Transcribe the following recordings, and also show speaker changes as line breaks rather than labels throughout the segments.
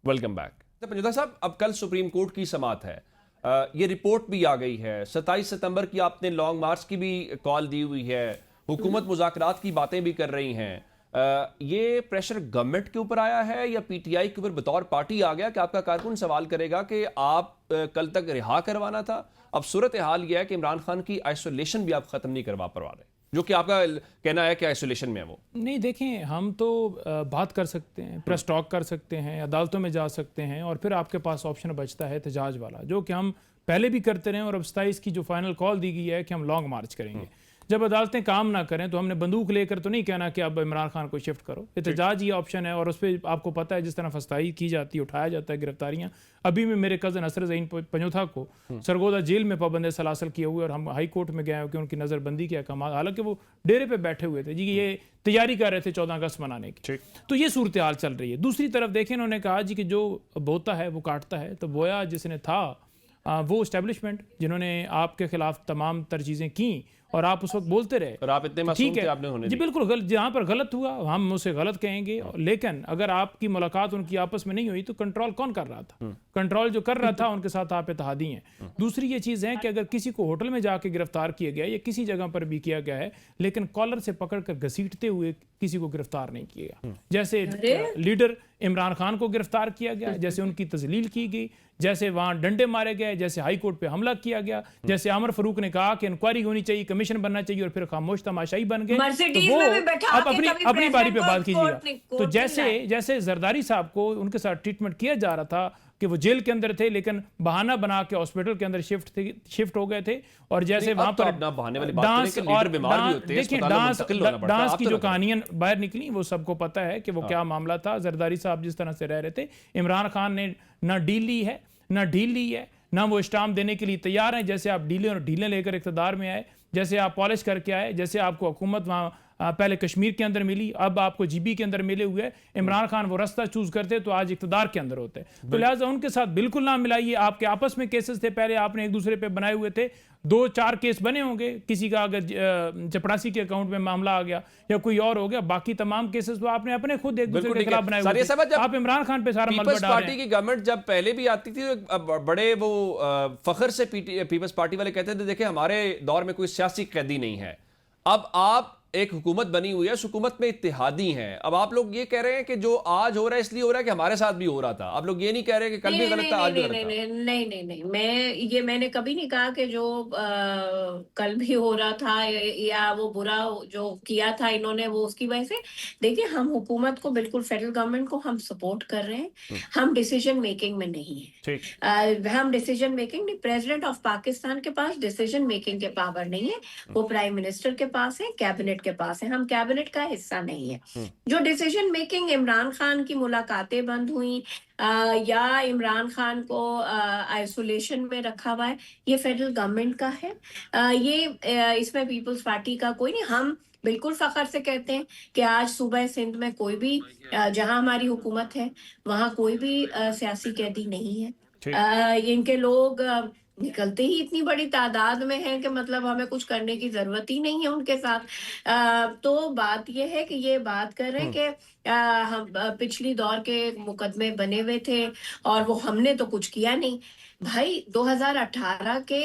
Welcome back. پنجوتا صاحب, اب کل سپریم کورٹ کی سماعت ہے, یہ رپورٹ بھی آ گئی ہے, 27 ستمبر کی آپ نے لانگ مارچ کی بھی کال دی ہوئی ہے, حکومت مذاکرات کی باتیں بھی کر رہی ہیں. یہ پریشر گورنمنٹ کے اوپر آیا ہے یا پی ٹی آئی کے اوپر بطور پارٹی آ گیا کہ آپ کا کارکن سوال کرے گا کہ آپ کل تک رہا کروانا تھا؟ اب صورتحال یہ ہے کہ عمران خان کی آئسولیشن بھی آپ ختم نہیں کروا رہے, جو کہ آپ کا کہنا ہے کہ آئسولیشن میں ہے. وہ نہیں,
دیکھیں ہم تو بات کر سکتے ہیں, پریس ٹاک کر سکتے ہیں, عدالتوں میں جا سکتے ہیں, اور پھر آپ کے پاس آپشن بچتا ہے احتجاج والا, جو کہ ہم پہلے بھی کرتے رہے, اور اب 27 کی جو فائنل کال دی گئی ہے کہ ہم لانگ مارچ کریں گے. جب عدالتیں کام نہ کریں تو ہم نے بندوق لے کر تو نہیں کہنا کہ اب عمران خان کو شفٹ کرو. احتجاج یہ آپشن ہے, اور اس پہ آپ کو پتہ ہے جس طرح فستائی کی جاتی ہے, اٹھایا جاتا ہے گرفتاریاں. ابھی میں میرے کزن اسر زعین پنجوتا کو سرگودا جیل میں پابند سلاسل کیے ہوئے, اور ہم ہائی کورٹ میں گئے کہ ان کی نظر بندی کے احکامات, حالانکہ وہ ڈیرے پہ بیٹھے ہوئے تھے جی, یہ تیاری کر رہے تھے 14 اگست منانے کی. تو یہ صورتحال چل رہی ہے. دوسری طرف دیکھیں, انہوں نے کہا جی کہ جو بوتا ہے وہ کاٹتا ہے, تو بویا جس نے تھا وہ اسٹیبلشمنٹ جنہوں نے آپ کے خلاف تمام تر چیزیں کیں, اور آپ اس وقت بولتے رہے,
اور آپ اتنے معصوم تھے, آپ نے ہونے
جی بالکل, جہاں پر غلط ہوا ہم اسے غلط کہیں گے, لیکن اگر آپ کی ملاقات ان کی آپس میں نہیں ہوئی تو کنٹرول کون کر رہا تھا؟ کنٹرول جو کر رہا تھا ان کے ساتھ آپ اتحادی ہیں. دوسری یہ چیز ہے کہ اگر کسی کو ہوٹل میں جا کے گرفتار کیا گیا یا کسی جگہ پر بھی کیا گیا ہے, لیکن کالر سے پکڑ کر گھسیٹتے ہوئے کسی کو گرفتار نہیں کیا گیا, جیسے لیڈر عمران خان کو گرفتار کیا گیا, جیسے ان کی تذلیل کی گئی, جیسے وہاں ڈنڈے مارے گئے, جیسے ہائی کورٹ پہ حملہ کیا گیا, جیسے عمر فاروق نے کہا کہ انکوائری ہونی چاہیے, کمیشن بننا چاہیے, اور پھر خاموش تماشائی بن گئے. تو وہ اب اپنی باری پہ بات کیجیے. تو جیسے زرداری صاحب کو ان کے ساتھ ٹریٹمنٹ کیا جا رہا تھا کہ وہ جیل کے اندر تھے لیکن بہانہ بنا کے ہاسپٹل کے اندر شفٹ ہو گئے تھے, اور جیسے وہاں پر ڈانس اور دیکھیں ڈانس کی جو کہانیاں باہر نکلی وہ سب کو پتہ ہے کہ وہ کیا معاملہ تھا. زرداری صاحب جس طرح سے رہ رہے تھے, عمران خان نے نہ ڈیل لی ہے, نہ وہ اسٹامپ دینے کے لیے تیار ہیں. جیسے آپ ڈیلیں لے کر اقتدار میں آئے, جیسے آپ پالش کر کے آئے, جیسے آپ کو حکومت وہاں پہلے کشمیر کے اندر ملی, اب آپ کو جی بی کے اندر ملے ہوئے. عمران خان وہ رستہ چوز کرتے تو آج اقتدار کے اندر ہوتے, تو لہٰذا ان کے ساتھ بالکل نہ ملائیے. آپ کے آپس میں کیسز تھے, پہلے آپ نے ایک دوسرے پہ بنائے ہوئے تھے, 2-4 کیس بنے ہوں گے, کسی کا اگر چپڑاسی کے اکاؤنٹ میں معاملہ آ گیا یا کوئی اور ہو گیا, باقی تمام کیسز تو آپ نے اپنے خود ایک دوسرے کے خلاف بنائے ہوئے تھے. آپ عمران خان پہ سارا ملبہ ڈال رہے ہیں.
پارٹی کی گورنمنٹ جب پہلے بھی آتی تھی تو بڑے وہ فخر سے پیپلز پارٹی والے کہتے تھے دیکھیں ہمارے دور میں کوئی سیاسی قیدی نہیں ہے. اب آپ ایک حکومت بنی ہوئی ہے, اس حکومت میں اتحادی ہیں. اب آپ لوگ یہ کہہ رہے ہیں کہ جو آج ہو رہا ہے اس لیے ہو رہا ہے کہ ہمارے ساتھ بھی ہو رہا تھا. آپ لوگ یہ نہیں کہہ رہے کہ کل بھی غلط تھا, آج بھی غلط تھا.
نہیں, میں نے کبھی نہیں کہا کہ جو کل بھی ہو رہا تھا یا وہ برا جو کیا تھا انہوں نے وہ اس کی وجہ سے. دیکھیں ہم حکومت کو بالکل فیڈرل گورنمنٹ کو ہم سپورٹ کر رہے ہیں, ہم ڈیسیجن میکنگ میں نہیں ہیں. ہم ڈیسیجن میکنگ نہیں, پریزیڈنٹ آف پاکستان کے پاس ڈیسیجن میکنگ کے پاور نہیں ہے, وہ پرائم منسٹر کے پاس ہے, کیبنٹ کے پاس ہے. ہم کیبنٹ کا حصہ نہیں ہے. جو ڈیسیجن میکنگ عمران خان کی ملاقاتیں بند ہوئیں یا عمران خان کو آئسولیشن میں رکھا ہوا ہے, یہ فیڈرل گورنمنٹ کا ہے. یہ اس میں پیپلز پارٹی کا کوئی نہیں. ہم بالکل فخر سے کہتے ہیں کہ آج صوبہ سندھ میں کوئی بھی, جہاں ہماری حکومت ہے وہاں کوئی بھی سیاسی قیدی نہیں ہے. ان کے لوگ نکلتے ہی اتنی بڑی تعداد میں ہیں کہ مطلب ہمیں کچھ کرنے کی ضرورت ہی نہیں ہے ان کے ساتھ. تو بات یہ ہے کہ یہ بات کر رہے ہیں کہ ہم پچھلی دور کے مقدمے بنے ہوئے تھے اور وہ ہم نے تو کچھ کیا نہیں. بھائی 2018 کے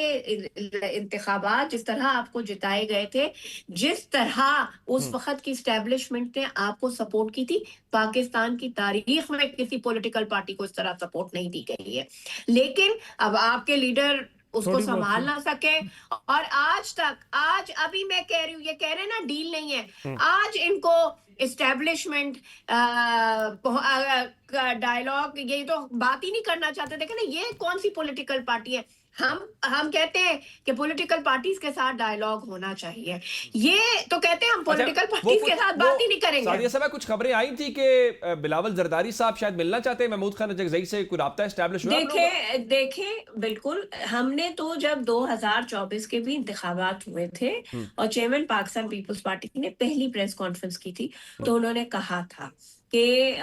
انتخابات جس طرح آپ کو جتائے گئے تھے, جس طرح اس وقت کی اسٹیبلشمنٹ نے آپ کو سپورٹ کی تھی, پاکستان کی تاریخ میں کسی پولیٹیکل پارٹی کو اس طرح سپورٹ نہیں دی گئی ہے. لیکن اب آپ کے لیڈر اس کو سنبھال نہ سکے, اور آج تک, آج ابھی میں کہہ رہی ہوں, یہ کہہ رہے ہیں نا ڈیل نہیں ہے, آج ان کو اسٹیبلشمنٹ ڈائلاگ یہ تو بات ہی نہیں کرنا چاہتے. دیکھیں نا یہ کون سی پولیٹیکل پارٹی ہے. ہم کہتے ہیں کہ پولیٹیکل پارٹیز کے ساتھ ڈائلاگ ہونا چاہیے, یہ تو کہتے ہیں ہم پولیٹیکل پارٹیز کے ساتھ بات ہی نہیں کریں گے.
سعدیہ صاحبہ کچھ خبریں آئی تھی کہ بلاول زرداری صاحب شاید ملنا چاہتے ہیں محمود خان اجگزئی سے, کوئی رابطہ اسٹیبلش ہوا؟
دیکھیں بالکل, ہم نے تو جب 2024 کے بھی انتخابات ہوئے تھے اور چیئرمین پاکستان پیپلز پارٹی نے پہلی پریس کانفرنس کی تھی تو انہوں نے کہا تھا کہ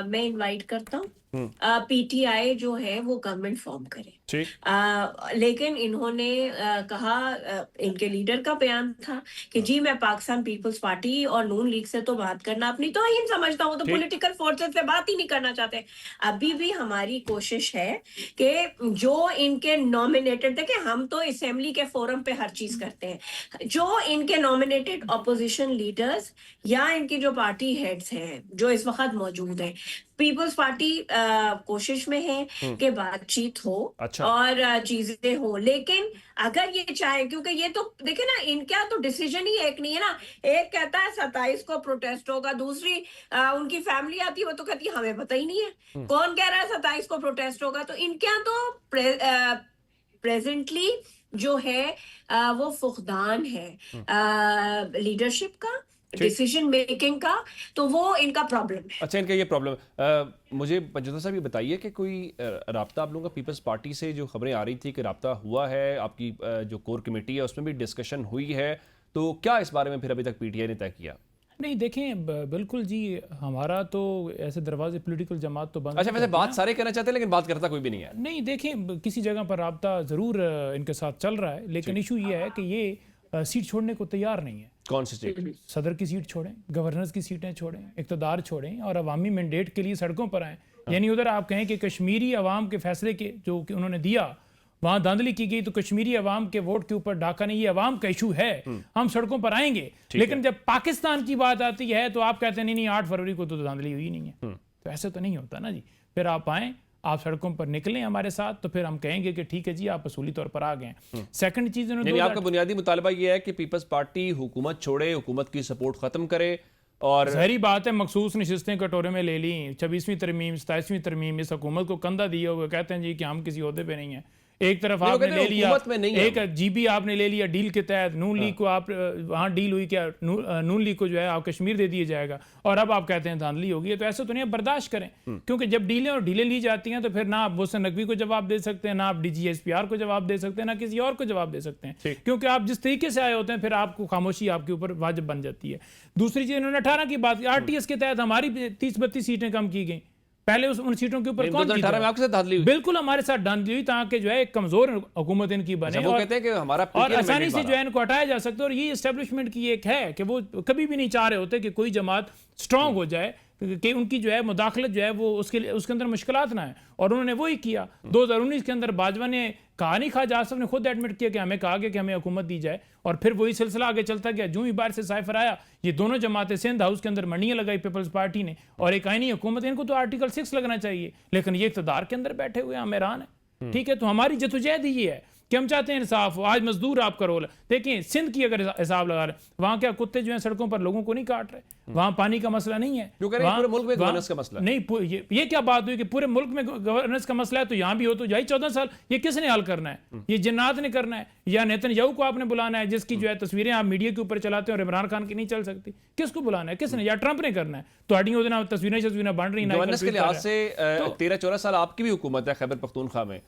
میں انوائٹ کرتا ہوں پی ٹی آئی جو ہے وہ گورنمنٹ فارم کرے. لیکن انہوں نے کہا, ان کے لیڈر کا بیان تھا کہ جی میں پاکستان پیپلز پارٹی اور نون لیگ سے تو بات کرنا اپنی توہین سمجھتا ہوں, تو پولیٹیکل فورسز سے بات ہی نہیں کرنا چاہتے. ابھی بھی ہماری کوشش ہے کہ جو ان کے نامینیٹڈ, دیکھیں ہم تو اسمبلی کے فورم پہ ہر چیز کرتے ہیں, جو ان کے نامینیٹڈ اپوزیشن لیڈرز یا ان کی جو پارٹی ہیڈز ہیں جو اس وقت موجود ہیں, پیپلز پارٹی کوشش میں ہے کہ بات چیت ہو اور چیزیں ہوں. لیکن اگر یہ چاہے, کیونکہ یہ تو دیکھیں نا, ان کا تو ڈیسیجن ہی ایک نہیں ہے نا. ایک کہتا ہے 27 کو پروٹیسٹ ہوگا, دوسری ان کی فیملی آتی ہے وہ تو کہتی ہے ہمیں پتہ ہی نہیں ہے کون کہہ رہا ہے 27 کو پروٹیسٹ ہوگا. تو ان کا تو پریزنٹلی جو ہے وہ فقدان ہے لیڈرشپ کا, ڈیسیجن میکنگ کا, تو وہ ان کا پرابلم ہے.
اچھا, ان کا یہ پرابلم. مجھے پنجوتا صاحب یہ بتائیے کہ کوئی رابطہ آپ لوگوں کا پیپلز پارٹی سے, جو خبریں آ رہی تھی کہ رابطہ ہوا ہے, آپ کی جو کور کمیٹی ہے اس میں بھی ڈسکشن ہوئی ہے, تو کیا اس بارے میں پھر ابھی تک پی ٹی آئی نے طے کیا؟
نہیں دیکھیں, بالکل جی, ہمارا تو ایسے دروازے پولیٹیکل جماعت تو بند.
اچھا, ویسے بات سارے کرنا چاہتے ہیں لیکن بات کرتا کوئی بھی نہیں ہے.
نہیں دیکھیں, کسی جگہ پر رابطہ ضرور ان کے ساتھ چل رہا ہے, لیکن ایشو یہ ہے کہ یہ سیٹ چھوڑنے کو تیار نہیں ہے.
کون سی سیٹ؟
صدر کی سیٹ چھوڑیں, گورنرز کی سیٹیں چھوڑیں, اقتدار چھوڑیں اور عوامی مینڈیٹ کے لیے سڑکوں پر آئیں. یعنی ادھر آپ کہیں کہ کشمیری عوام کے فیصلے کے جو کہ انہوں نے دیا وہاں دھاندلی کی گئی, تو کشمیری عوام کے ووٹ کے اوپر ڈاکہ نہیں, یہ عوام کا ایشو ہے, ہم سڑکوں پر آئیں گے. لیکن جب پاکستان کی بات آتی ہے تو آپ کہتے ہیں نہیں 8 فروری کو تو دھاندلی ہوئی نہیں ہے. تو ایسے تو نہیں ہوتا نا جی. پھر آپ آئیں, آپ سڑکوں پر نکلیں ہمارے ساتھ, تو پھر ہم کہیں گے کہ ٹھیک ہے جی آپ اصولی طور پر آ گئے ہیں. سیکنڈ چیز,
یعنی آپ کا بنیادی مطالبہ یہ ہے کہ پیپلز پارٹی حکومت چھوڑے, حکومت کی سپورٹ ختم کرے, اور
ظاہری بات ہے مخصوص نشستیں کٹورے میں لے لیں, 26ویں ترمیم 27ویں ترمیم, اس حکومت کو کندھا دیا ہوئے کہتے ہیں جی کہ ہم کسی عہدے پہ نہیں ہیں. ایک طرف آپ نے لے لیا, ایک جی بی آپ نے لے لیا ڈیل کے تحت, نون لیگ کو آپ وہاں ڈیل ہوئی کیا, نون لیگ کو جو ہے آپ کشمیر دے دیا جائے گا, اور اب آپ کہتے ہیں دھاندلی ہوگی. تو ایسے تو نہیں, برداشت کریں, کیونکہ جب ڈیلیں اور ڈیلیں لی جاتی ہیں تو پھر نہ آپ محسن نقوی کو جواب دے سکتے ہیں, نہ آپ D G S P R کو جواب دے سکتے ہیں, نہ کسی اور کو جواب دے سکتے ہیں, کیونکہ آپ جس طریقے سے آئے ہوتے ہیں پھر آپ کو خاموشی آپ کے اوپر واجب بن جاتی ہے. دوسری چیز, انہوں نے 18 کی بات کی, آر ٹی ایس کے تحت ہماری 30-32 سیٹیں کم کی گئیں. پہلے ان سیٹوں کے اوپر کون جیتا؟
2018 میں آپ کے ساتھ دھاندلی ہوئی.
بالکل ہمارے ساتھ دھاندلی ہوئی, تاکہ جو ہے ایک کمزور حکومت ان کی بنے,
وہ کہتے ہیں کہ ہمارا
اور آسانی سے جو ہے ان کو ہٹایا جا سکتا ہے. اور یہ اسٹیبلشمنٹ کی ایک ہے کہ وہ کبھی بھی نہیں چاہ رہے ہوتے کہ کوئی جماعت سٹرونگ ہو جائے, کہ ان کی جو ہے مداخلت جو ہے وہ اس کے اندر مشکلات نہ ہیں, اور انہوں نے وہی کیا. 2019 کے اندر باجوہ نے کہا نہیں, خواجہ آصف نے خود ایڈمٹ کیا کہ ہمیں کہا گیا کہ ہمیں حکومت دی جائے, اور پھر وہی سلسلہ آگے چلتا گیا. جو ہی باہر سے سائفر آیا, یہ دونوں جماعتیں سندھ ہاؤس کے اندر منڈیاں لگائی پیپلز پارٹی نے, اور ایک آئینی حکومت, ان کو تو آرٹیکل 6 لگنا چاہیے, لیکن یہ اقتدار کے اندر بیٹھے ہوئے ہم حیران ہیں. ٹھیک ہے, تو ہماری جدوجہد ہی یہ ہے کہ ہم چاہتے ہیں انصاف ہو. آج مزدور آپ کا رول ہے, دیکھیں سندھ کی اگر حساب لگا رہے ہیں, وہاں کیا کتے جو ہیں سڑکوں پر لوگوں کو نہیں کاٹ رہے, وہاں پانی کا مسئلہ نہیں ہے,
پورے ملک میں گورننس کا مسئلہ
نہیں. یہ کیا بات ہوئی کہ پورے ملک میں گورننس کا مسئلہ ہے, تو یہاں بھی ہو تو یہی 14 سال یہ کس نے حل کرنا ہے؟ یہ جنات نے کرنا ہے, یا نیتن یاہو کو آپ نے بلانا ہے, جس کی جو ہے تصویریں آپ میڈیا کے اوپر چلاتے ہیں اور عمران خان کی نہیں چل سکتی؟ کس کو بلانا ہے, کس نے؟ یا ٹرمپ نے کرنا ہے؟ تو اڈیوں تصویریں بن رہی ہیں
گورننس کے لحاظ سے. 13-14 سال آپ کی بھی حکومت ہے خیبر پختونخوا میں,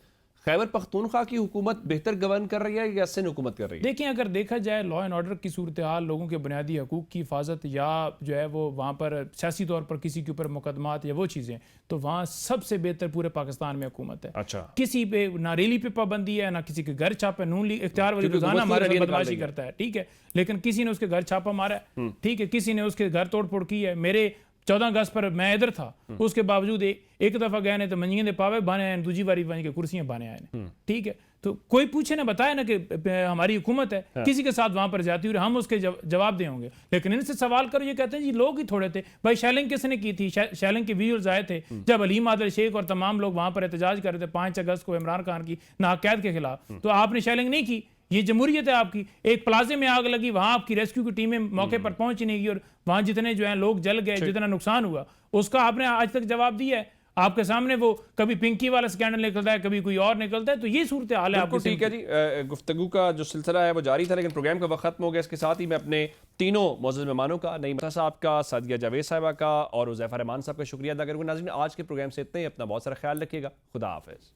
خیبر پختونخوا کی حکومت بہتر گورن کر رہی ہے یا سندھ حکومت کر رہی ہے؟
دیکھیں, اگر دیکھا جائے لا اینڈ آرڈر کی صورتحال, لوگوں کے بنیادی حقوق کی حفاظت, یا جو ہے وہ وہاں پر سیاسی طور پر کسی کے اوپر مقدمات یا وہ چیزیں, تو وہاں سب سے بہتر پورے پاکستان میں حکومت ہے.
اچھا,
کسی پہ نہ ریلی پہ پابندی ہے, نہ کسی کے گھر چھاپے. نون لیگ اختیار والی روزانہ ہمارے ساتھ بدماشی کرتا ہے, ٹھیک ہے, لیکن کسی نے اس کے گھر چھاپا مارا ہے, ٹھیک ہے, کسی نے اس کے گھر توڑ پھوڑ کی ہے. میرے 14 اگست پر میں ادھر تھا, اس کے باوجود ایک دفعہ گئے نے تو منجیاں دے پاوے بانے آئے, دوسری باری بن کے کرسیاں بانے آئے, ٹھیک ہے. تو کوئی پوچھے نہ بتایا نا کہ ہماری حکومت ہے, کسی کے ساتھ وہاں پر جاتی ہوئی, ہم اس کے جواب دیں ہوں گے. لیکن ان سے سوال کرو, یہ کہتے ہیں جی لوگ ہی تھوڑے تھے. بھائی شیلنگ کس نے کی تھی؟ شیلنگ کے ویڈیوز آئے تھے جب علیم عادل شیخ اور تمام لوگ وہاں پر احتجاج کر رہے تھے 5 اگست کو عمران خان کی ناقید کے خلاف, تو آپ نے شیلنگ نہیں کی. یہ جمہوریت ہے آپ کی. ایک پلازے میں آگ لگی, وہاں آپ کی ریسکیو کی ٹیمیں موقع پر پہنچ نہیں گئی, اور وہاں جتنے جو ہیں لوگ جل گئے, جتنا نقصان ہوا, اس کا آپ نے آج تک جواب دیا ہے؟ آپ کے سامنے وہ کبھی پنکی والا سکینڈل نکلتا ہے, کبھی کوئی اور نکلتا ہے. تو یہ صورتحال ہے آپ کو.
ٹھیک ہے جی, گفتگو کا جو سلسلہ ہے وہ جاری تھا, لیکن پروگرام کا وقت ختم ہو گیا. اس کے ساتھ ہی میں اپنے تینوں معزز مہمانوں کا, نعیم صاحب کا, سعدیہ جاوید صاحبہ کا اور حذیفہ رحمان صاحب کا شکریہ ادا کروں گا. ناظرین, آج کے پروگرام سے اتنا ہی. اپنا بہت سارا خیال رکھیے گا. خدا حافظ.